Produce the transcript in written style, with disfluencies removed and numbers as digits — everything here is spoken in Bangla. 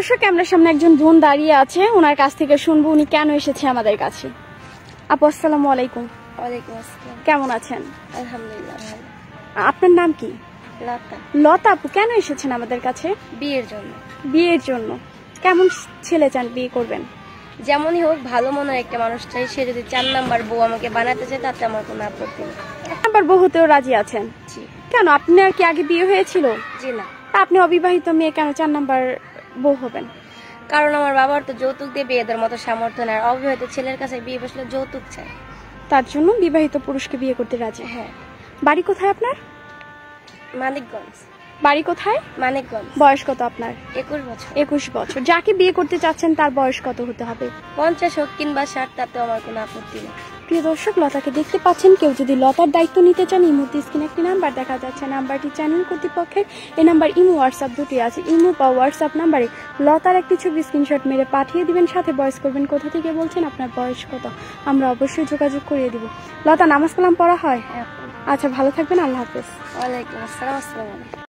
দর্শক, ক্যামেরার সামনে একজন বোন দাঁড়িয়ে আছে, ওনার কাছ থেকে শুনবো উনি কেন এসেছে আমাদের কাছে। আপু আসসালামু আলাইকুম। ওয়ালাইকুম আসসালাম। কেমন আছেন? আলহামদুলিল্লাহ ভালো। আপনার নাম কি? লতা। লতা আপু, কেন এসেছেন আমাদের কাছে? বিয়ের জন্য। বিয়ের জন্য? কেমন ছেলে চান বিয়ে করবেন? যেমনই হোক, ভালো মনের একটা মানুষ চাই। সে যদি 4 নাম্বার বউ আমাকে বানাতে চায় তাতে আমার কোনো আপত্তি নেই। 1 নাম্বার বউ হতেও রাজি আছেন? জি। কেন, আপনার কি আগে বিয়ে হয়েছিল? জি না। আপনি অবিবাহিত মেয়ে, কেন 4 নাম্বার বউ হবেন? কারণ আমার বাবার তো যৌতুক দিয়ে বিয়ে দেওয়ার মতো সামর্থ্য নেই। আর অবিবাহিত ছেলের কাছে বিয়ে বসলে যৌতুক চায়, তার জন্য বিবাহিত পুরুষকে বিয়ে করতে রাজি। হ্যাঁ। বাড়ি কোথায় আপনার? মানিকগঞ্জ। বাড়ি কোথায়? মানিকগঞ্জ। বয়স কত আপনার? 21 বছর। 21 বছর। যাকে বিয়ে করতে চাচ্ছেন তার বয়স কত হতে হবে? 50 হোক কিংবা 60, তাতে আমার কোনো আপত্তি নেই। প্রিয় দর্শক, লতাকে দেখতে পাচ্ছেন। কেউ যদি লতার দায়িত্ব নিতে চান, এই মুহূর্তে স্ক্রিনে একটি নাম্বার দেখা যাচ্ছে, নাম্বারটি চ্যানেল কর্তৃপক্ষের। এই নাম্বার ইমো হোয়াটসঅ্যাপ দুটি আছে। ইমো বা হোয়াটসঅ্যাপ নাম্বারে লতার একটি ছবি স্ক্রিনশট মেরে পাঠিয়ে দিবেন, সাথে ভয়েস করবেন কোথা থেকে বলছেন, আপনার বয়স কত। আমরা অবশ্যই যোগাযোগ করিয়ে দিব। লতা, নামাজ কালাম পড়া হয়? হ্যাঁ। আচ্ছা, ভালো থাকবেন, আল্লাহ হাফেজ। ওয়ালাইকুম আসসালাম। আসসালামু আলাইকুম।